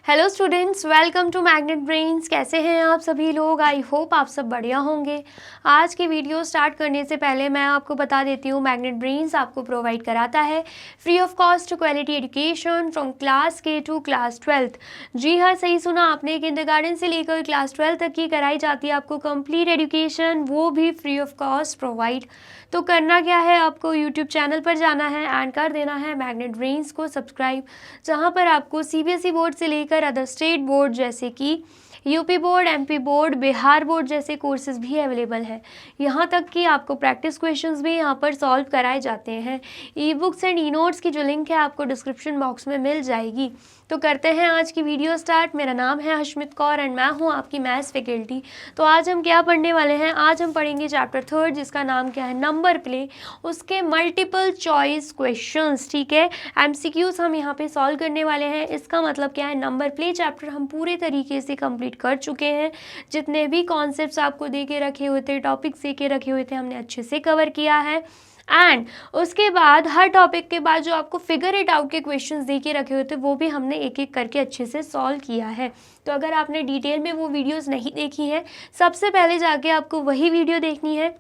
Hello students, welcome to Magnet Brains. कैसे हैं आप सभी लोग? आई होप आप सब बढ़िया होंगे। आज की वीडियो स्टार्ट करने से पहले मैं आपको बता देती हूँ, मैग्नेट ब्रेन्स आपको प्रोवाइड कराता है free of cost quality education from class के टू क्लास 12th। जी हाँ, सही सुना आपने, किंडरगार्टन से लेकर क्लास 12 तक की कराई जाती है आपको कंप्लीट एजुकेशन, वो भी फ्री ऑफ कॉस्ट प्रोवाइड। तो करना क्या है, आपको यूट्यूब चैनल पर जाना है एंड कर देना है मैग्नेट ब्रेन्स को सब्सक्राइब, जहाँ पर आपको सीबीएसई बोर्ड से लेकर अदर स्टेट बोर्ड जैसे कि UP board, MP board, Bihar board जैसे कोर्सेज भी अवेलेबल हैं। यहाँ तक कि आपको प्रैक्टिस क्वेश्चंस भी यहाँ पर सॉल्व कराए जाते हैं। E books and e notes की जो लिंक है आपको डिस्क्रिप्शन बॉक्स में मिल जाएगी। तो करते हैं आज की वीडियो स्टार्ट। मेरा नाम है हशमित कौर एंड मैं हूँ आपकी मैथ्स फैकल्टी। तो आज हम क्या पढ़ने वाले हैं? आज हम पढ़ेंगे चैप्टर 3 जिसका नाम क्या है, नंबर प्ले। उसके मल्टीपल चॉइस क्वेश्चंस, ठीक है, एमसीक्यूज हम यहाँ पे सॉल्व करने वाले हैं। इसका मतलब क्या है, नंबर प्ले चैप्टर हम पूरे तरीके से कंप्लीट कर चुके हैं। जितने भी कॉन्सेप्ट्स आपको दे के रखे हुए थे, टॉपिक्स दे के रखे हुए थे, हमने अच्छे से कवर किया है। एंड उसके बाद हर टॉपिक के बाद जो आपको फिगर इट आउट के क्वेश्चंस दे के रखे हुए थे, वो भी हमने एक एक करके अच्छे से सॉल्व किया है। तो अगर आपने डिटेल में वो वीडियोस नहीं देखी हैं, सबसे पहले जाके आपको वही वीडियो देखनी है।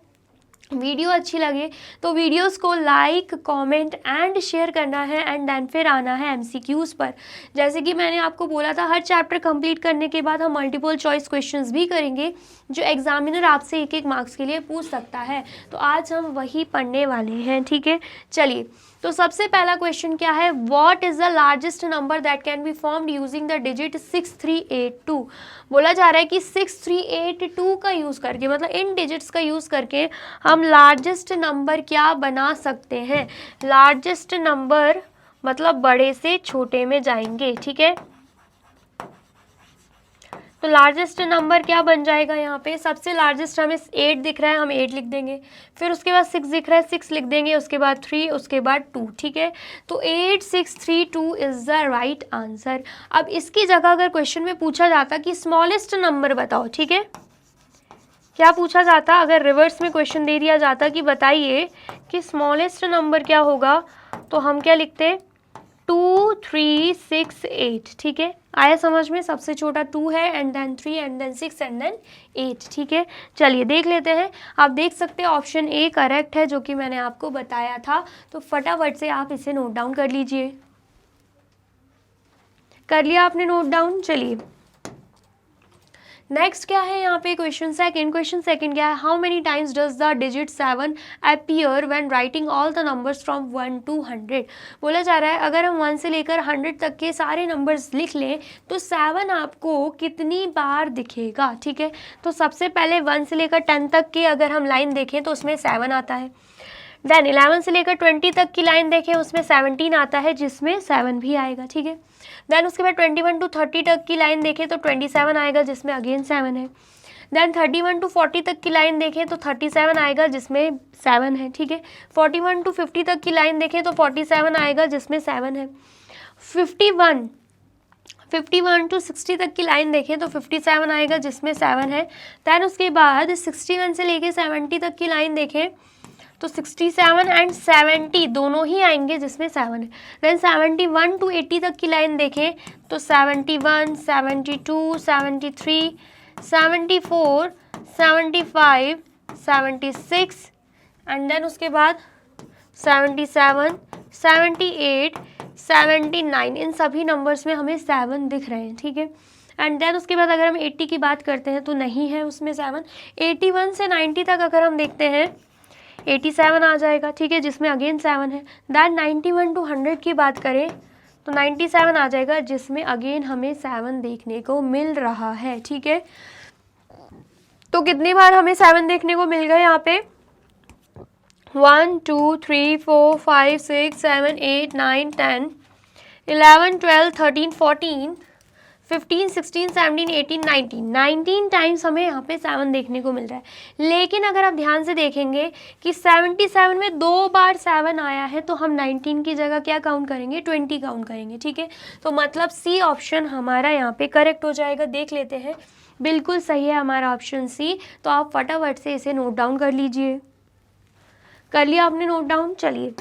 वीडियो अच्छी लगे तो वीडियोस को लाइक, कमेंट एंड शेयर करना है एंड देन फिर आना है एमसीक्यूज़ पर। जैसे कि मैंने आपको बोला था, हर चैप्टर कंप्लीट करने के बाद हम मल्टीपल चॉइस क्वेश्चंस भी करेंगे जो एग्जामिनर आपसे एक एक मार्क्स के लिए पूछ सकता है। तो आज हम वही पढ़ने वाले हैं, ठीक है। चलिए, तो सबसे पहला क्वेश्चन क्या है, what is the largest number that can be formed using the digit 6382। बोला जा रहा है कि 6382 का यूज़ करके, मतलब इन डिजिट्स का यूज़ करके हम लार्जेस्ट नंबर क्या बना सकते हैं। लार्जेस्ट नंबर मतलब बड़े से छोटे में जाएंगे, ठीक है। तो लार्जेस्ट नंबर क्या बन जाएगा यहाँ पे, सबसे लार्जेस्ट हमें 8 दिख रहा है, हम 8 लिख देंगे। फिर उसके बाद 6 दिख रहा है, 6 लिख देंगे। उसके बाद 3, उसके बाद 2, ठीक है। तो 8632 इज़ द राइट आंसर। अब इसकी जगह अगर क्वेश्चन में पूछा जाता कि स्मॉलेस्ट नंबर बताओ, ठीक है, क्या पूछा जाता, अगर रिवर्स में क्वेश्चन दे दिया जाता कि बताइए कि स्मॉलेस्ट नंबर क्या होगा, तो हम क्या लिखते, 2, 3, 6, 8, ठीक है। आया समझ में? सबसे छोटा 2 है and then 3 and then 6 and then 8, ठीक है। चलिए देख लेते हैं। आप देख सकते हैं ऑप्शन ए करेक्ट है, जो कि मैंने आपको बताया था। तो फटाफट से आप इसे नोट डाउन कर लीजिए। कर लिया आपने नोट डाउन? चलिए नेक्स्ट क्या है यहाँ पे क्वेश्चन सेकंड क्या है, how many times does the digit 7 appear when writing all the numbers from 1 to 100। बोला जा रहा है अगर हम 1 से लेकर 100 तक के सारे नंबर्स लिख लें तो 7 आपको कितनी बार दिखेगा, ठीक है। तो सबसे पहले 1 से लेकर 10 तक की अगर हम लाइन देखें तो उसमें 7 आता है। देन 11 से लेकर 20 तक की लाइन देखें, उसमें 17 आता है, जिसमें 7 भी आएगा, ठीक है। देन उसके बाद 21 to 30 तक की लाइन देखें तो 27 आएगा, जिसमें अगेन 7 है। देन 31 to 40 तक की लाइन देखें तो 37 आएगा, जिसमें 7 है, ठीक है। 41 to 50 तक की लाइन देखें तो 47 आएगा, जिसमें 7 है। 51 to 60 तक की लाइन देखें तो 57 आएगा, जिसमें 7 है। देन उसके बाद 61 से लेके 70 तक की लाइन देखें तो 67 एंड 70 दोनों ही आएंगे, जिसमें 7 है। देन 71 to 80 तक की लाइन देखें तो 71, 72, 73, 74, 75, 76 एंड देन उसके बाद 77, 78, 79, इन सभी नंबर्स में हमें 7 दिख रहे हैं, ठीक है। एंड देन उसके बाद अगर हम 80 की बात करते हैं तो नहीं है उसमें 7। 81 से 90 तक अगर हम देखते हैं 87 आ जाएगा, ठीक है, जिसमें अगेन 7 है। दैन 91 to 100 की बात करें तो 97 आ जाएगा, जिसमें अगेन हमें 7 देखने को मिल रहा है, ठीक है। तो कितनी बार हमें 7 देखने को मिल गए यहाँ पे, 1, 2, 3, 4, 5, 6, 7, 8, 9, 10, 11, 12, 13, 14, 15, 16, 17, 18, 19 टाइम्स हमें यहाँ पे 7 देखने को मिल रहा है। लेकिन अगर आप ध्यान से देखेंगे कि 77 में 2 बार 7 आया है, तो हम 19 की जगह क्या काउंट करेंगे, 20 काउंट करेंगे, ठीक है। तो मतलब सी ऑप्शन हमारा यहाँ पे करेक्ट हो जाएगा। देख लेते हैं, बिल्कुल सही है हमारा ऑप्शन सी। तो आप फटाफट से इसे नोट डाउन कर लीजिए। कर लिया आपने नोट डाउन? चलिए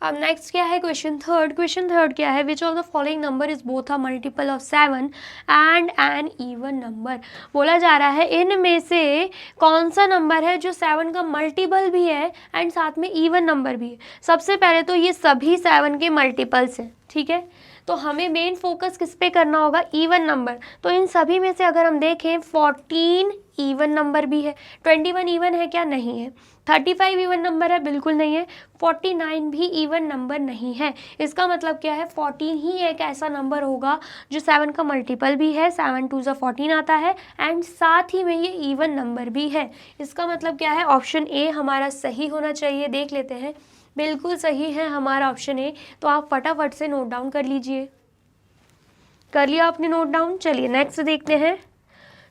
अब नेक्स्ट क्या है क्वेश्चन थर्ड क्या है, which of the following number is both a multiple of 7 and an even number. बोला जा रहा है इनमें से कौन सा नंबर है जो 7 का मल्टीपल भी है एंड साथ में इवन नंबर भी है। सबसे पहले तो ये सभी 7 के मल्टीपल्स हैं, ठीक है, तो हमें मेन फोकस किस पे करना होगा, इवन नंबर। तो इन सभी में से अगर हम देखें 14 इवन नंबर भी है, 21 इवन है क्या, नहीं है, 35 इवन नंबर है, बिल्कुल नहीं है, 49 भी इवन नंबर नहीं है। इसका मतलब क्या है, 14 ही एक ऐसा नंबर होगा जो 7 का मल्टीपल भी है, 7 2 ज़ा 14 आता है एंड साथ ही में ये इवन नंबर भी है। इसका मतलब क्या है, ऑप्शन ए हमारा सही होना चाहिए। देख लेते हैं, बिल्कुल सही है हमारा ऑप्शन ए। तो आप फटाफट से नोट डाउन कर लीजिए। कर लिया आपने नोट डाउन। चलिए नेक्स्ट देखते हैं।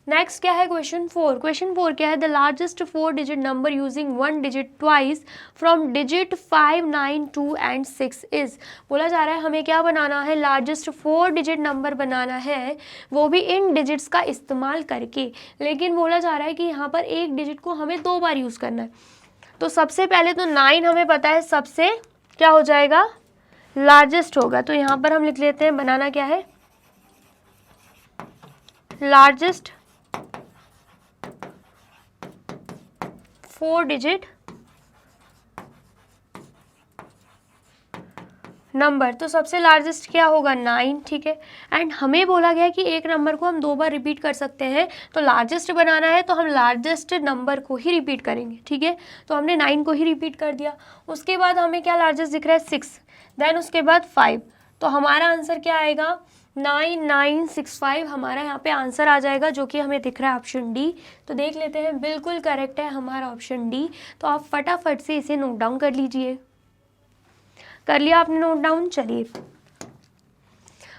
नेक्स्ट क्या है क्वेश्चन 4 क्या है, the largest 4 digit number using 1 digit twice from digit 5 9 2 and 6 is. बोला जा रहा है हमें क्या बनाना है, लार्जेस्ट 4 डिजिट नंबर बनाना है, वो भी इन डिजिट्स का इस्तेमाल करके। लेकिन बोला जा रहा है कि यहाँ पर एक डिजिट को हमें 2 बार यूज़ करना है। तो सबसे पहले तो 9 हमें पता है सबसे क्या हो जाएगा, लार्जेस्ट होगा। तो यहाँ पर हम लिख लेते हैं, बनाना क्या है, लार्जेस्ट 4 डिजिट नंबर। तो सबसे लार्जेस्ट क्या होगा, 9, ठीक है। एंड हमें बोला गया कि एक नंबर को हम 2 बार रिपीट कर सकते हैं, तो लार्जेस्ट बनाना है तो हम लार्जेस्ट नंबर को ही रिपीट करेंगे, ठीक है। तो हमने 9 को ही रिपीट कर दिया। उसके बाद हमें क्या लार्जेस्ट दिख रहा है, 6, देन उसके बाद 5। तो हमारा आंसर क्या आएगा, 9965 हमारा यहाँ पे आंसर आ जाएगा, जो कि हमें दिख रहा है ऑप्शन डी। तो देख लेते हैं, बिल्कुल करेक्ट है हमारा ऑप्शन डी। तो आप फटाफट से इसे नोट डाउन कर लीजिए। कर लिया आपने नोट डाउन। चलिए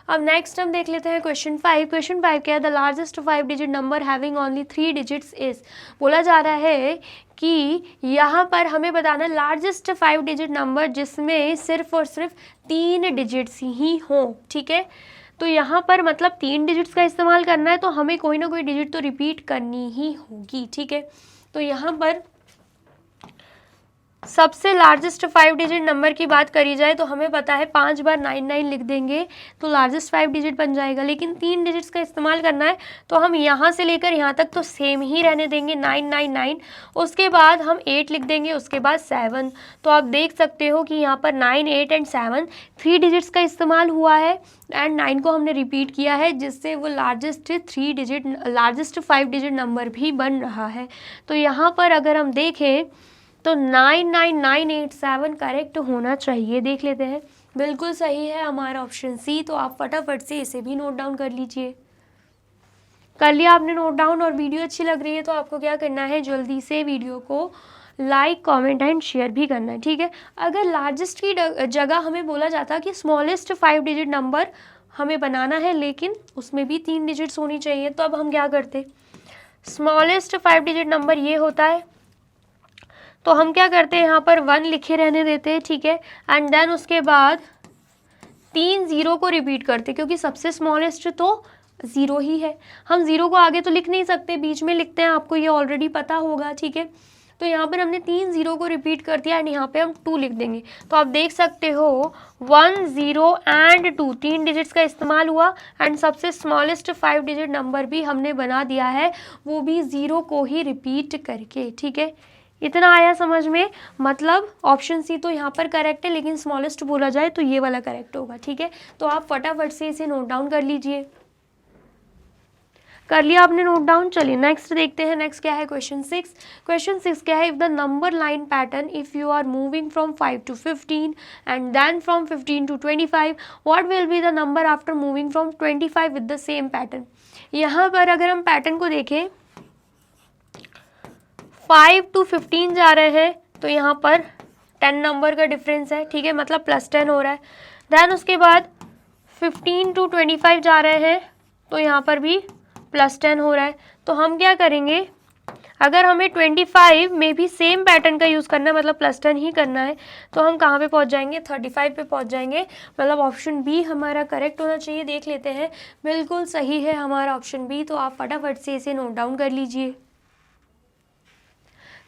अब नेक्स्ट हम देख लेते हैं क्वेश्चन 5 क्या है, the largest 5 digit number having only 3 digits is. बोला जा रहा है कि यहाँ पर हमें बताना लार्जेस्ट 5 डिजिट नंबर जिसमें सिर्फ और सिर्फ 3 डिजिट्स ही हों, ठीक है। तो यहाँ पर मतलब 3 डिजिट्स का इस्तेमाल करना है, तो हमें कोई ना कोई डिजिट तो रिपीट करनी ही होगी, ठीक है। तो यहाँ पर सबसे लार्जेस्ट 5 डिजिट नंबर की बात करी जाए तो हमें पता है 5 बार 99 लिख देंगे तो लार्जेस्ट 5 डिजिट बन जाएगा। लेकिन 3 डिजिट्स का इस्तेमाल करना है, तो हम यहाँ से लेकर यहाँ तक तो सेम ही रहने देंगे, 999। उसके बाद हम 8 लिख देंगे, उसके बाद 7। तो आप देख सकते हो कि यहाँ पर 9, 8 एंड 7 3 डिजिट्स का इस्तेमाल हुआ है एंड 9 को हमने रिपीट किया है, जिससे वो लार्जेस्ट 5 डिजिट नंबर भी बन रहा है। तो यहाँ पर अगर हम देखें तो 99987 करेक्ट होना चाहिए। देख लेते हैं, बिल्कुल सही है हमारा ऑप्शन सी। तो आप फटाफट से इसे भी नोट डाउन कर लीजिए। कर लिया आपने नोट डाउन। और वीडियो अच्छी लग रही है तो आपको क्या करना है, जल्दी से वीडियो को लाइक, कमेंट एंड शेयर भी करना है, ठीक है। अगर लार्जेस्ट की जगह हमें बोला जाता कि स्मॉलेस्ट 5 डिजिट नंबर हमें बनाना है, लेकिन उसमें भी 3 डिजिट्स होनी चाहिए, तो अब हम क्या करते, स्मॉलेस्ट 5 डिजिट नंबर ये होता है, तो हम क्या करते हैं, यहाँ पर 1 लिखे रहने देते हैं, ठीक है। एंड देन उसके बाद 3 0 को रिपीट करते, क्योंकि सबसे स्मॉलेस्ट तो 0 ही है। हम 0 को आगे तो लिख नहीं सकते, बीच में लिखते हैं, आपको ये ऑलरेडी पता होगा, ठीक है। तो यहाँ पर हमने 3 0 को रिपीट कर दिया एंड यहाँ पे हम 2 लिख देंगे। तो आप देख सकते हो 1 0 एंड 2 3 डिजिट्स का इस्तेमाल हुआ एंड सबसे स्मॉलेस्ट 5 डिजिट नंबर भी हमने बना दिया है, वो भी 0 को ही रिपीट करके, ठीक है। इतना आया समझ में, मतलब ऑप्शन सी तो यहाँ पर करेक्ट है, लेकिन स्मॉलेस्ट बोला जाए तो ये वाला करेक्ट होगा, ठीक है। तो आप फटाफट से इसे नोट डाउन कर लीजिए। कर लिया आपने नोट डाउन। चलिए नेक्स्ट देखते हैं। नेक्स्ट क्या है, क्वेश्चन 6 क्या है, if the number line pattern if you are moving from 5 to 15 and then from 15 to 25 what will be the number after moving from 25 with the same pattern. यहाँ पर अगर हम पैटर्न को देखें, 5 to 15 जा रहे हैं तो यहाँ पर 10 नंबर का डिफरेंस है, ठीक है, मतलब +10 हो रहा है। देन उसके बाद 15 to 25 जा रहे हैं तो यहाँ पर भी +10 हो रहा है। तो हम क्या करेंगे, अगर हमें 25 में भी सेम पैटर्न का यूज़ करना है, मतलब +10 ही करना है, तो हम कहाँ पे पहुँच जाएंगे, 35 पे पहुँच जाएंगे। मतलब ऑप्शन बी हमारा करेक्ट होना चाहिए। देख लेते हैं, बिल्कुल सही है हमारा ऑप्शन बी। तो आप फटाफट से इसे नोट डाउन कर लीजिए।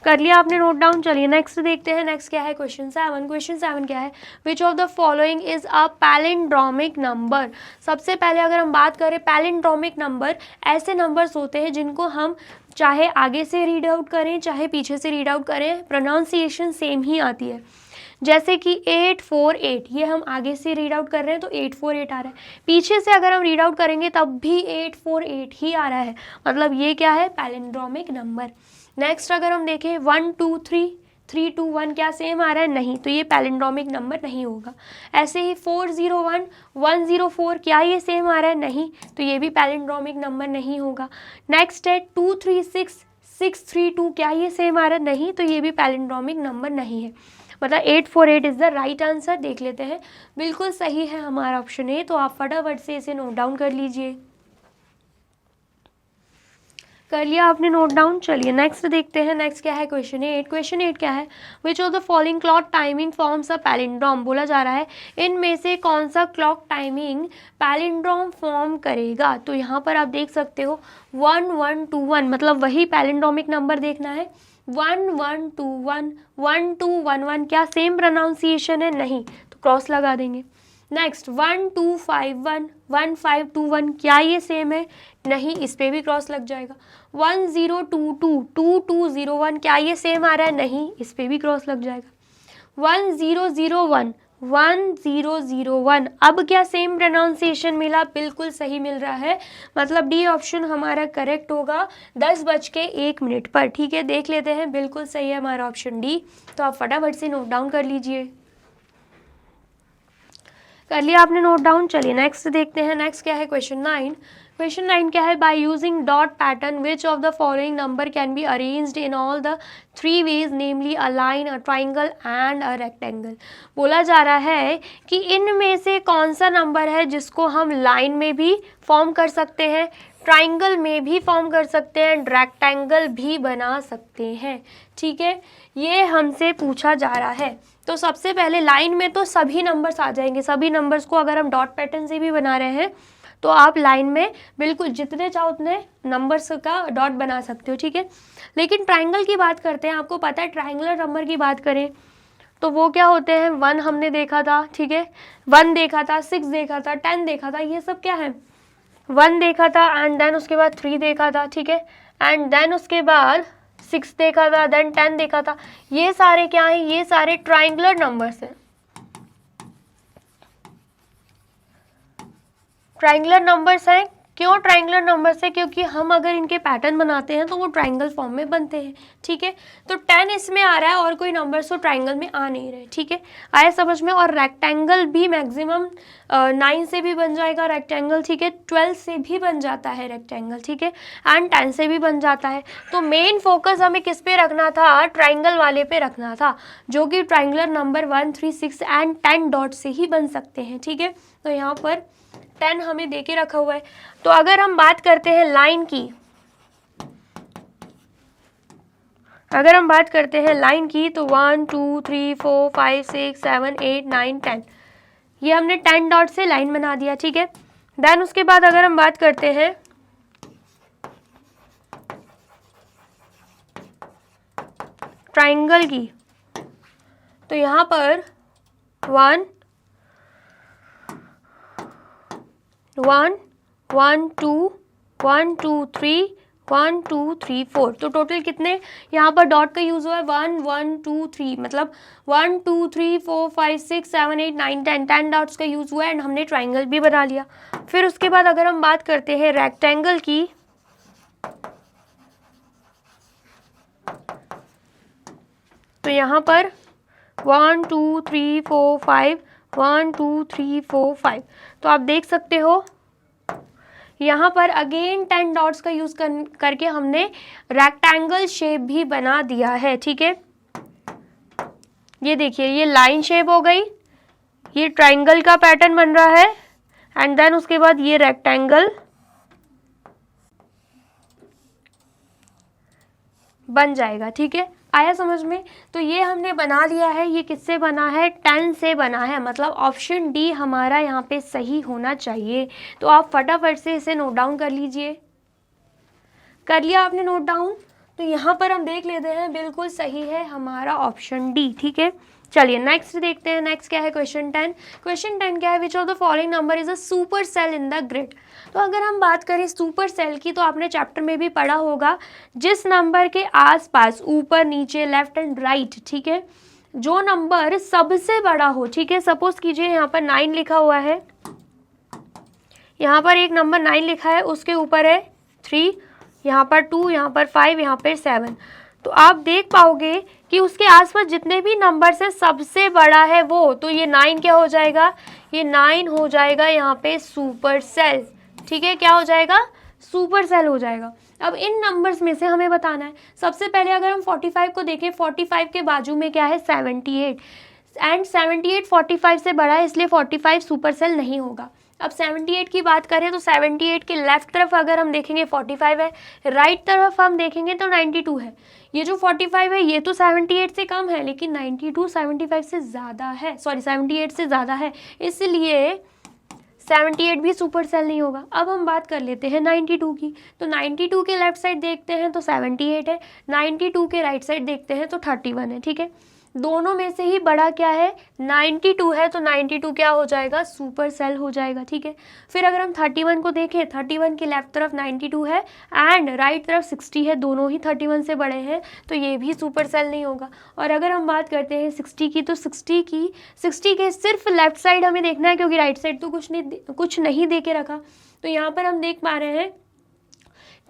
कर लिया आपने नोट डाउन। चलिए नेक्स्ट देखते हैं। नेक्स्ट क्या है, क्वेश्चन 7। क्वेश्चन 7 क्या है, which of the following is a palindromic number. सबसे पहले अगर हम बात करें पैलिंड्रोमिक नंबर, ऐसे नंबर्स होते हैं जिनको हम चाहे आगे से रीड आउट करें चाहे पीछे से रीड आउट करें, प्रोनाउंसिएशन सेम ही आती है। जैसे कि 848, ये हम आगे से रीड आउट कर रहे हैं तो 848 आ रहा है, पीछे से अगर हम रीड आउट करेंगे तब भी 848 ही आ रहा है, मतलब ये क्या है, पैलिंड्रोमिक नंबर। नेक्स्ट अगर हम देखें 1 2 3, 3 2 1 क्या सेम आ रहा है, नहीं, तो ये पैलिंड्रोमिक नंबर नहीं होगा। ऐसे ही 401 104, क्या ये सेम आ रहा है, नहीं, तो ये भी पैलिंड्रोमिक नंबर नहीं होगा। नेक्स्ट है 236 632, क्या ये सेम आ रहा है, नहीं, तो ये भी पैलिंड्रोमिक नंबर नहीं है, मतलब 848 इज द राइट आंसर। देख लेते हैं, बिल्कुल सही है हमारा ऑप्शन ए, तो आप फटाफट से इसे नोट डाउन कर लीजिए। कर लिया आपने नोट डाउन। चलिए नेक्स्ट देखते हैं। नेक्स्ट क्या है, क्वेश्चन 8। क्वेश्चन 8 क्या है, which of the following clock timing forms a palindrome. बोला जा रहा है इनमें से कौन सा क्लॉक टाइमिंग पैलिंड्रोम फॉर्म करेगा। तो यहाँ पर आप देख सकते हो 1 1 2 1, मतलब वही पैलिंड्रोमिक नंबर देखना है। 1 1 2 1 1 2 1 1, क्या सेम प्रोनाउंसिएशन है, नहीं, तो क्रॉस लगा देंगे। नेक्स्ट 1 2 5 1 1 5 2 1, क्या ये सेम है, नहीं, इस पे भी क्रॉस लग जाएगा। 1 0 2 2 2 2 0 1, क्या ये सेम आ रहा है, नहीं, इस पे भी क्रॉस लग जाएगा। 1 0 0 1 1 0 0 1, अब क्या सेम प्रोनाउंसिएशन मिला, बिल्कुल सही मिल रहा है, मतलब डी ऑप्शन हमारा करेक्ट होगा 10:01 पर। ठीक है, देख लेते हैं, बिल्कुल सही है हमारा ऑप्शन डी, तो आप फटाफट से नोट डाउन कर लीजिए। कर लिया आपने नोट डाउन। चलिए नेक्स्ट देखते हैं। नेक्स्ट क्या है, क्वेश्चन 9। क्वेश्चन 9 क्या है, by using dot pattern which of the following number can be arranged in all the 3 ways, namely a line, a triangle and a rectangle. बोला जा रहा है कि इनमें से कौन सा नंबर है जिसको हम लाइन में भी फॉर्म कर सकते हैं, ट्राइंगल में भी फॉर्म कर सकते हैं, रेक्टेंगल भी बना सकते हैं। ठीक है, ये हमसे पूछा जा रहा है। तो सबसे पहले लाइन में तो सभी नंबर्स आ जाएंगे, सभी नंबर्स को अगर हम डॉट पैटर्न से भी बना रहे हैं तो आप लाइन में बिल्कुल जितने चाहो उतने नंबर्स का डॉट बना सकते हो। ठीक है, लेकिन ट्राइंगल की बात करते हैं, आपको पता है ट्राइंगुलर नंबर की बात करें तो वो क्या होते हैं, 1 हमने देखा था, ठीक है, 1 देखा था, 6 देखा था, 10 देखा था, ये सब क्या है, 1 देखा था एंड देन उसके बाद 3 देखा था, ठीक है, एंड देन उसके बाद 6 देखा था, देन 10 देखा था, ये सारे क्या हैं, ये सारे ट्राइंगुलर नंबर्स हैं। ट्राइंगुलर नंबर्स हैं, क्यों ट्राइंगुलर नंबर्स है, क्योंकि हम अगर इनके पैटर्न बनाते हैं तो वो ट्राइंगल फॉर्म में बनते हैं। ठीक है, तो 10 इसमें आ रहा है और कोई नंबर्स तो ट्राइंगल में आ नहीं रहे। ठीक है, आया समझ में। और रेक्टेंगल भी मैक्सिमम 9 से भी बन जाएगा रेक्टेंगल, ठीक है, 12 से भी बन जाता है रेक्टेंगल, ठीक है, एंड 10 से भी बन जाता है। तो मेन फोकस हमें किस पे रखना था, ट्राइंगल वाले पे रखना था, जो कि ट्राइंगुलर नंबर 1 3 6 एंड 10 डॉट से ही बन सकते हैं। ठीक है, तो यहाँ पर 10 हमें देके रखा हुआ है। तो अगर हम बात करते हैं लाइन की, अगर हम बात करते हैं लाइन की तो 1 2 3 4 5 6 7 8 9 10, ये हमने 10 डॉट से लाइन बना दिया। ठीक है, देन उसके बाद अगर हम बात करते हैं ट्राइंगल की तो यहाँ पर 1 1 1 2 1 2 3 1 2 3 4, तो टोटल कितने यहाँ पर डॉट का यूज़ हुआ है, 1 1 2 3, मतलब 1 2 3 4 5 6 7 8 9 10, 10 डॉट्स का यूज़ हुआ है एंड हमने ट्राइंगल भी बना लिया। फिर उसके बाद अगर हम बात करते हैं रेक्टेंगल की तो यहाँ पर 1 2 3 4 5 1 2 3 4 5, तो आप देख सकते हो यहाँ पर अगेन 10 डॉट्स का यूज़ करके हमने रेक्टेंगल शेप भी बना दिया है। ठीक है, ये देखिए, ये लाइन शेप हो गई, ये ट्राइंगल का पैटर्न बन रहा है एंड देन उसके बाद ये रेक्टेंगल बन जाएगा। ठीक है, आया समझ में। तो ये हमने बना लिया है, ये किससे बना है, 10 से बना है, मतलब ऑप्शन डी हमारा यहाँ पे सही होना चाहिए। तो आप फटाफट से इसे नोट डाउन कर लीजिए। कर लिया आपने नोट डाउन। तो यहाँ पर हम देख लेते हैं, बिल्कुल सही है हमारा ऑप्शन डी। ठीक है, चलिए नेक्स्ट देखते हैं। नेक्स्ट क्या है, क्वेश्चन 10। क्वेश्चन 10 क्या है, which of the following number is a super cell in the grid. तो अगर हम बात करें सुपर सेल की, तो आपने चैप्टर में भी पढ़ा होगा, जिस नंबर के आसपास ऊपर नीचे लेफ्ट एंड राइट, ठीक है, जो नंबर सबसे बड़ा हो, ठीक है, सपोज कीजिए यहाँ पर 9 लिखा हुआ है, यहाँ पर एक नंबर 9 लिखा है, उसके ऊपर है 3, यहाँ पर 2, यहाँ पर 5, यहाँ पर 7, तो आप देख पाओगे कि उसके आसपास जितने भी नंबर से सबसे बड़ा है वो, तो ये 9 क्या हो जाएगा, ये 9 हो जाएगा यहाँ पे सुपर सेल। ठीक है, क्या हो जाएगा, सुपर सेल हो जाएगा। अब इन नंबर्स में से हमें बताना है, सबसे पहले अगर हम 45 को देखें, 45 के बाजू में क्या है, 78, एंड 78 45 से बड़ा है, इसलिए 45 सुपर सेल नहीं होगा। अब 78 की बात करें तो 78 के लेफ्ट तरफ अगर हम देखेंगे 45 है, राइट तरफ हम देखेंगे तो 92 है। ये जो 45 है ये तो 78 से कम है, लेकिन 92 75 से ज़्यादा है, सॉरी 78 से ज़्यादा है, इसलिए 78 भी सुपर सेल नहीं होगा। अब हम बात कर लेते हैं 92 की, तो 92 के लेफ्ट साइड देखते हैं तो 78 है, 92 के राइट साइड देखते हैं तो 31 है। ठीक है, दोनों में से ही बड़ा क्या है, 92 है, तो 92 क्या हो जाएगा, सुपर सेल हो जाएगा। ठीक है, फिर अगर हम 31 को देखें, 31 के लेफ्ट तरफ 92 है एंड राइट तरफ 60 है, दोनों ही 31 से बड़े हैं, तो ये भी सुपर सेल नहीं होगा। और अगर हम बात करते हैं 60 की, तो 60 के सिर्फ लेफ्ट साइड हमें देखना है, क्योंकि राइट साइड तो कुछ नहीं दे के रखा। तो यहाँ पर हम देख पा रहे हैं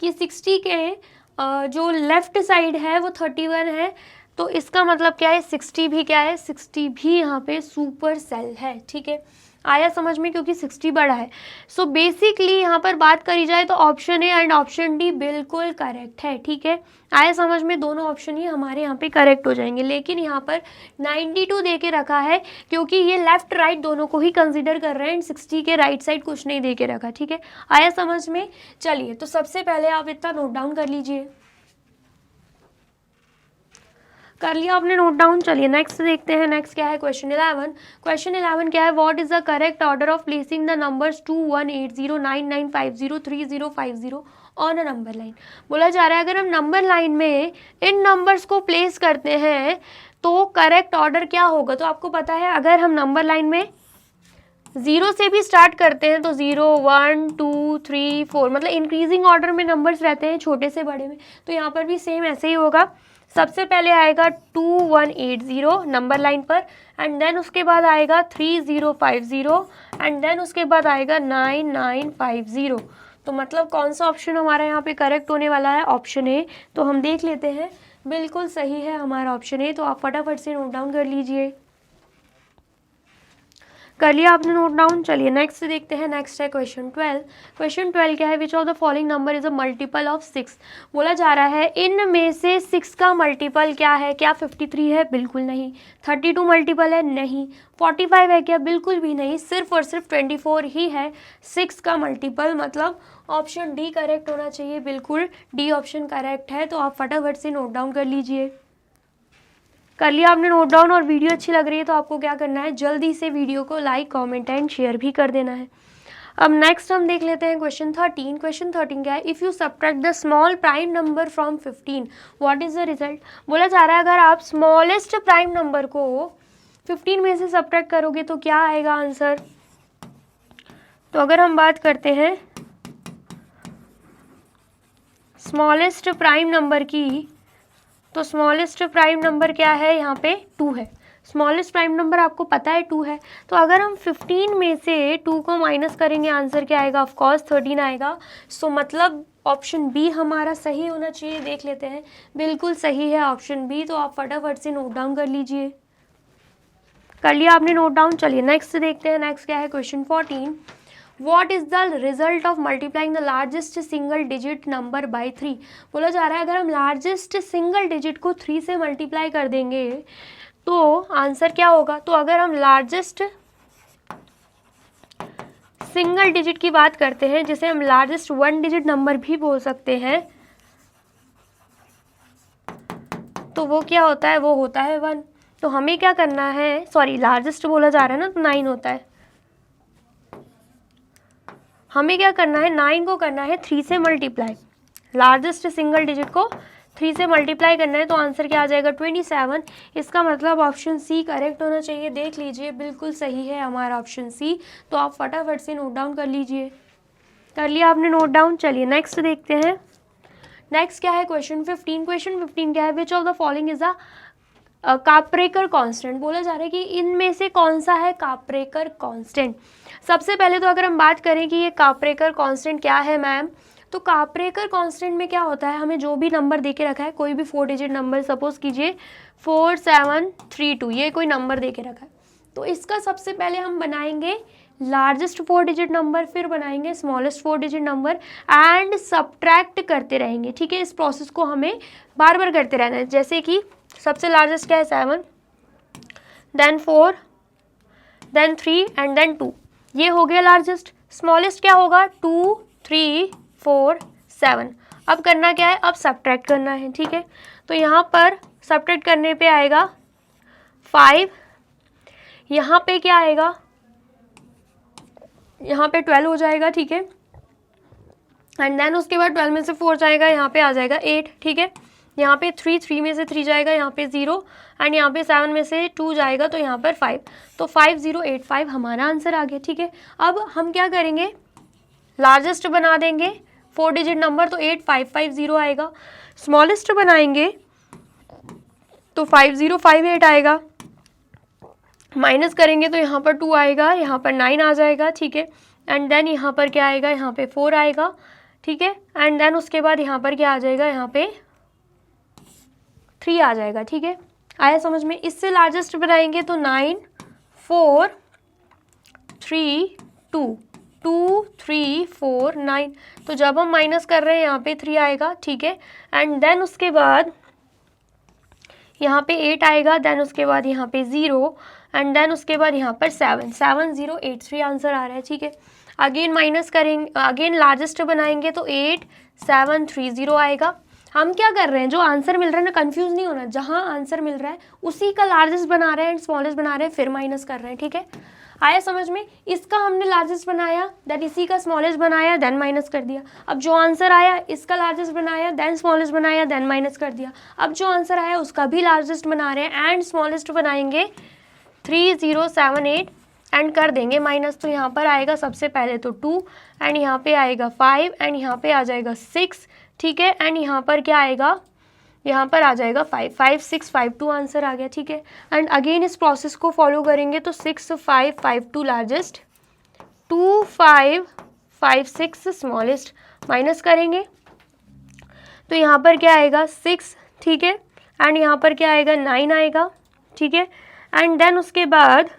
कि 60 के जो लेफ्ट साइड है वो 31 है, तो इसका मतलब क्या है, 60 भी क्या है, 60 भी यहाँ पे सुपर सेल है। ठीक है, आया समझ में, क्योंकि 60 बड़ा है। सो बेसिकली यहाँ पर बात करी जाए तो option A and option D बिल्कुल करेक्ट है। ठीक है, आया समझ में, दोनों ऑप्शन ही हमारे यहाँ पे करेक्ट हो जाएंगे। लेकिन यहाँ पर 92 दे के रखा है, क्योंकि ये लेफ्ट राइट दोनों को ही कंसिडर कर रहे हैं, एंड 60 के राइट साइड कुछ नहीं दे के रखा। ठीक है, आया समझ में। चलिए, तो सबसे पहले आप इतना नोट डाउन कर लीजिए। कर लिया आपने नोट डाउन। चलिए नेक्स्ट देखते हैं। नेक्स्ट क्या है, क्वेश्चन 11। क्वेश्चन 11 क्या है, what is the correct order of placing the numbers 2 1 8 0 9 9 5 0 3 0 5 0 on a number line. बोला जा रहा है अगर हम नंबर लाइन में इन नंबर्स को प्लेस करते हैं तो करेक्ट ऑर्डर क्या होगा। तो आपको पता है, अगर हम नंबर लाइन में 0 से भी स्टार्ट करते हैं तो 0 1 2 3 4, मतलब इंक्रीजिंग ऑर्डर में नंबर्स रहते हैं, छोटे से बड़े में। तो यहाँ पर भी सेम ऐसे ही होगा। सबसे पहले आएगा 2 1 8 0 नंबर लाइन पर, एंड देन उसके बाद आएगा 3 0 5 0, एंड देन उसके बाद आएगा 9 9 5 0। तो मतलब कौन सा ऑप्शन हमारा यहाँ पे करेक्ट होने वाला है, ऑप्शन ए। तो हम देख लेते हैं, बिल्कुल सही है हमारा ऑप्शन ए। तो आप फटाफट से नोट डाउन कर लीजिए। कर लिया आपने नोट डाउन। चलिए नेक्स्ट देखते हैं। नेक्स्ट है क्वेश्चन 12। क्वेश्चन 12 क्या है, which of the following number is a multiple of 6। बोला जा रहा है इनमें से 6 का मल्टीपल क्या है। क्या 53 है, बिल्कुल नहीं। 32 मल्टीपल है, नहीं। 45 है क्या, बिल्कुल भी नहीं। सिर्फ और सिर्फ 24 ही है 6 का मल्टीपल। मतलब ऑप्शन डी करेक्ट होना चाहिए, बिल्कुल डी ऑप्शन करेक्ट है। तो आप फटाफट से नोट डाउन कर लीजिए। कर लिया आपने नोट डाउन। और वीडियो अच्छी लग रही है तो आपको क्या करना है, जल्दी से वीडियो को लाइक कमेंट एंड शेयर भी कर देना है। अब नेक्स्ट हम देख लेते हैं क्वेश्चन 13। क्वेश्चन 13 क्या है, if you subtract the small prime number from 15 what is the result. बोला जा रहा है अगर आप स्मॉलेस्ट प्राइम नंबर को 15 में से सब्ट्रैक्ट करोगे तो क्या आएगा आंसर। तो अगर हम बात करते हैं स्मॉलेस्ट प्राइम नंबर की, तो स्मॉलेस्ट प्राइम नंबर क्या है, यहाँ पे 2 है। स्मॉलेस्ट प्राइम नंबर आपको पता है 2 है। तो अगर हम 15 में से 2 को माइनस करेंगे आंसर क्या आएगा, ऑफ कोर्स 13 आएगा। सो मतलब ऑप्शन बी हमारा सही होना चाहिए। देख लेते हैं, बिल्कुल सही है ऑप्शन बी। तो आप फटाफट से नोट डाउन कर लीजिए। कर लिया आपने नोट डाउन। चलिए नेक्स्ट देखते हैं। नेक्स्ट क्या है, question 14। What is the result of multiplying the largest single digit number by 3। बोला जा रहा है अगर हम लार्जेस्ट सिंगल डिजिट को 3 से मल्टीप्लाई कर देंगे तो आंसर क्या होगा। तो अगर हम लार्जेस्ट सिंगल डिजिट की बात करते हैं, जिसे हम लार्जेस्ट 1 डिजिट नंबर भी बोल सकते हैं, तो वो क्या होता है, वो होता है 1। तो हमें क्या करना है, सॉरी लार्जेस्ट बोला जा रहा है ना, तो 9 होता है। हमें क्या करना है, 9 को करना है 3 से मल्टीप्लाई, लार्जेस्ट सिंगल डिजिट को 3 से मल्टीप्लाई करना है तो आंसर क्या आ जाएगा 27। इसका मतलब ऑप्शन सी करेक्ट होना चाहिए। देख लीजिए बिल्कुल सही है हमारा ऑप्शन सी। तो आप फटाफट से नोट डाउन कर लीजिए। कर लिया आपने नोट डाउन? चलिए नेक्स्ट देखते हैं। नेक्स्ट क्या है क्वेश्चन 15। क्वेश्चन 15 क्या है, which of the following is a Kaprekar constant. बोला जा रहा है कि इनमें से कौन सा है काप्रेकर कांस्टेंट। सबसे पहले तो अगर हम बात करें कि ये काप्रेकर कांस्टेंट क्या है मैम, तो काप्रेकर कांस्टेंट में क्या होता है, हमें जो भी नंबर दे के रखा है, कोई भी 4 डिजिट नंबर, सपोज कीजिए 4732, ये कोई नंबर दे के रखा है, तो इसका सबसे पहले हम बनाएंगे लार्जेस्ट 4 डिजिट नंबर, फिर बनाएंगे smallest 4 digit number and subtract करते रहेंगे। ठीक है, इस प्रोसेस को हमें बार बार करते रहना है। जैसे कि सबसे लार्जेस्ट क्या है 7, देन 4, देन 3 एंड देन 2, ये हो गया लार्जेस्ट। स्मॉलेस्ट क्या होगा 2, 3, 4, 7। अब करना क्या है, अब सब्ट्रैक्ट करना है। ठीक है, तो यहाँ पर सब्ट्रैक्ट करने पे आएगा 5, यहाँ पे क्या आएगा, यहाँ पे 12 हो जाएगा। ठीक है, एंड देन उसके बाद 12 में से 4 जाएगा, यहाँ पे आ जाएगा 8। ठीक है, यहाँ पे 3 में से 3 जाएगा, यहाँ पे 0 एंड यहाँ पे 7 में से 2 जाएगा, तो यहाँ पर 5, तो 5085 हमारा आंसर आ गया। ठीक है, अब हम क्या करेंगे, लार्जेस्ट बना देंगे 4 डिजिट नंबर, तो 8550 आएगा। स्मॉलेस्ट बनाएंगे तो 5058 आएगा। माइनस करेंगे तो यहाँ पर 2 आएगा, यहाँ पर 9 आ जाएगा। ठीक है, एंड देन यहाँ पर क्या आएगा, यहाँ पे 4 आएगा। ठीक है, एंड देन उसके बाद यहाँ पर क्या आ जाएगा, यहाँ पे 3 आ जाएगा। ठीक है, आया समझ में। इससे लार्जेस्ट बनाएंगे तो 9, 4, 3, 2, 2, 3, 4, 9, तो जब हम माइनस कर रहे हैं यहाँ पे 3 आएगा। ठीक है, एंड देन उसके बाद यहाँ पे 8 आएगा, देन उसके बाद यहाँ पे 0 एंड देन उसके बाद यहाँ पर 7083 आंसर आ रहा है। ठीक है, अगेन माइनस करेंगे, अगेन लार्जेस्ट बनाएंगे तो 8730 आएगा। हम क्या कर रहे हैं, जो आंसर मिल रहा है ना, कंफ्यूज नहीं होना, जहाँ आंसर मिल रहा है उसी का लार्जेस्ट बना रहे हैं एंड स्मॉलेस्ट बना रहे हैं, फिर माइनस कर रहे हैं। ठीक है, आया समझ में। इसका हमने लार्जेस्ट बनाया, देन इसी का स्मॉलेस्ट बनाया, देन माइनस कर दिया। अब जो आंसर आया इसका लार्जेस्ट बनाया, देन स्मॉलेस्ट बनाया, देन माइनस कर दिया। अब जो आंसर आया उसका भी लार्जेस्ट बना रहे हैं एंड स्मॉलेस्ट बनाएंगे 3078 एंड कर देंगे माइनस। तो यहाँ पर आएगा सबसे पहले तो 2 एंड यहाँ पे आएगा 5 एंड यहाँ पे आ जाएगा 6। ठीक है, एंड यहाँ पर क्या आएगा, यहाँ पर आ जाएगा 5, 5, 6, 5, 2 आंसर आ गया। ठीक है, एंड अगेन इस प्रोसेस को फॉलो करेंगे तो 6, 5, 5, 2 लार्जेस्ट, 2, 5, 5, 6 स्मॉलेस्ट, माइनस करेंगे तो यहाँ पर क्या आएगा 6। ठीक है, एंड यहाँ पर क्या आएगा 9 आएगा। ठीक है, एंड देन उसके बाद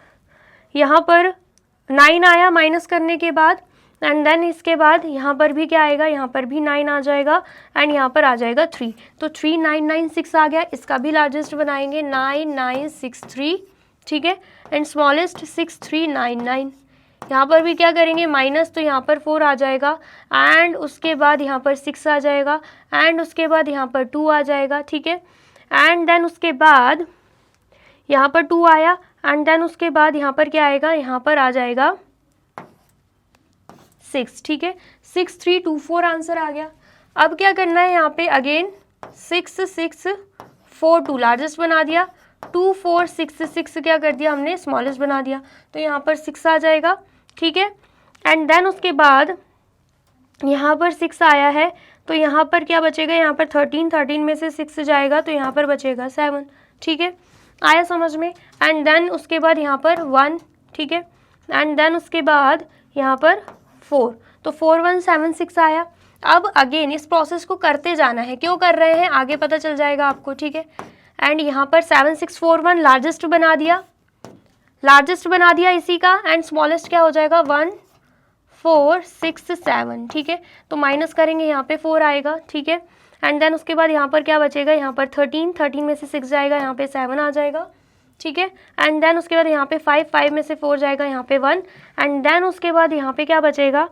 यहाँ पर 9 आया माइनस करने के बाद, एंड देन इसके बाद यहाँ पर भी क्या आएगा, यहाँ पर भी 9 आ जाएगा एंड यहाँ पर आ जाएगा 3, तो 3996 आ गया। इसका भी लार्जेस्ट बनाएंगे 9963। ठीक है, एंड स्मॉलेस्ट 6399। यहाँ पर भी क्या करेंगे माइनस, तो यहाँ पर 4 आ जाएगा एंड उसके बाद यहाँ पर 6 आ जाएगा एंड उसके बाद यहाँ पर 2 आ जाएगा। ठीक है, एंड देन उसके बाद यहाँ पर 2 आया एंड देन उसके बाद यहाँ पर क्या आएगा, यहाँ पर आ जाएगा 6। ठीक है, 6324 आंसर आ गया। अब क्या करना है, यहाँ पे अगेन 6642 लार्जेस्ट बना दिया, 2466 क्या कर दिया हमने, स्मॉलेस्ट बना दिया, तो यहाँ पर 6 आ जाएगा। ठीक है, एंड देन उसके बाद यहाँ पर 6 आया है तो यहाँ पर क्या बचेगा, यहाँ पर 13 में से 6 जाएगा तो यहाँ पर बचेगा 7। ठीक है, आया समझ में। एंड देन उसके बाद यहाँ पर 1। ठीक है, एंड देन उसके बाद यहाँ पर 4, तो 4176 आया। अब अगेन इस प्रोसेस को करते जाना है, क्यों कर रहे हैं आगे पता चल जाएगा आपको। ठीक है, एंड यहाँ पर 7641 लार्जेस्ट बना दिया, इसी का, एंड स्मॉलेस्ट क्या हो जाएगा 1467। ठीक है, तो माइनस करेंगे, यहाँ पे 4 आएगा। ठीक है, एंड देन उसके बाद यहाँ पर क्या बचेगा, यहाँ पर 13 में से 6 जाएगा, यहाँ पे 7 आ जाएगा। ठीक है, एंड देन उसके बाद यहाँ पे 5 में से 4 जाएगा, यहाँ पे 1 एंड देन उसके बाद यहाँ पे क्या बचेगा,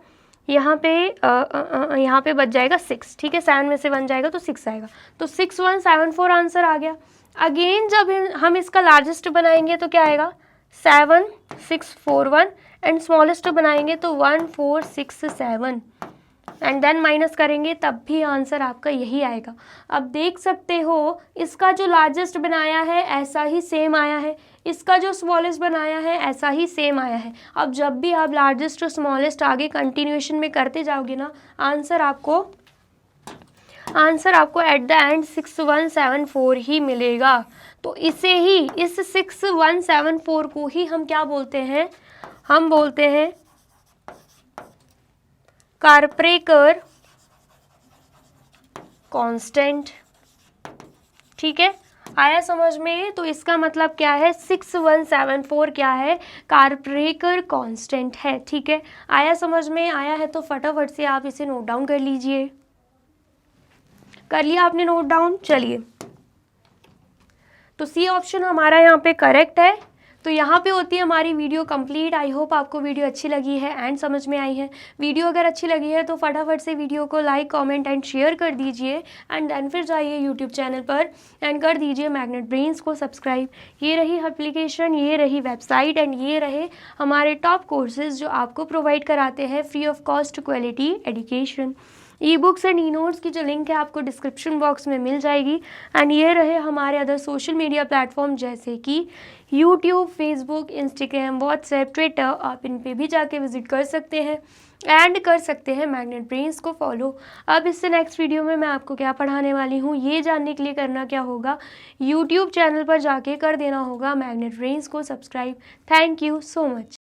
यहाँ पे बच जाएगा 6। ठीक है, 7 में से 1 जाएगा तो 6 आएगा, तो 6174 आंसर आ गया। अगेन जब हम इसका लार्जेस्ट बनाएंगे तो क्या आएगा 7641 एंड स्मॉलेस्ट बनाएंगे तो 1467 एंड देन माइनस करेंगे तब भी आंसर आपका यही आएगा। अब देख सकते हो इसका जो लार्जेस्ट बनाया है ऐसा ही सेम आया है, इसका जो स्मॉलेस्ट बनाया है ऐसा ही सेम आया है। अब जब भी आप लार्जेस्ट और स्मॉलेस्ट आगे कंटिन्यूएशन में करते जाओगे ना, आंसर आपको एट द एंड 6174 ही मिलेगा। तो इसे ही, इस 6174 को ही हम क्या बोलते हैं, हम बोलते हैं कार्प्रेकर कांस्टेंट। ठीक है, आया समझ में? तो इसका मतलब क्या है, 6174 क्या है, कार्प्रेकर कांस्टेंट है। ठीक है, आया समझ में? आया है तो फटाफट से आप इसे नोट डाउन कर लीजिए। कर लिया आपने नोट डाउन? चलिए, तो सी ऑप्शन हमारा यहाँ पे करेक्ट है। तो यहाँ पे होती है हमारी वीडियो कंप्लीट। आई होप आपको वीडियो अच्छी लगी है एंड समझ में आई है। वीडियो अगर अच्छी लगी है तो फटाफट से वीडियो को लाइक, कमेंट एंड शेयर कर दीजिए एंड देन फिर जाइए यूट्यूब चैनल पर एंड कर दीजिए मैग्नेट ब्रेन्स को सब्सक्राइब। ये रही एप्लीकेशन, ये रही वेबसाइट एंड ये रहे हमारे टॉप कोर्सेज जो आपको प्रोवाइड कराते हैं free of cost quality education. E books and e notes की जो लिंक है आपको डिस्क्रिप्शन बॉक्स में मिल जाएगी। एंड ये रहे हमारे अदर सोशल मीडिया प्लेटफॉर्म जैसे कि YouTube, Facebook, Instagram, WhatsApp, Twitter. आप इन पे भी जाके विजिट कर सकते हैं एंड कर सकते हैं मैग्नेट ब्रेन्स को फॉलो। अब इससे नेक्स्ट वीडियो में मैं आपको क्या पढ़ाने वाली हूँ ये जानने के लिए करना क्या होगा, यूट्यूब चैनल पर जाके कर देना होगा मैग्नेट ब्रेन्स को subscribe. Thank you so much.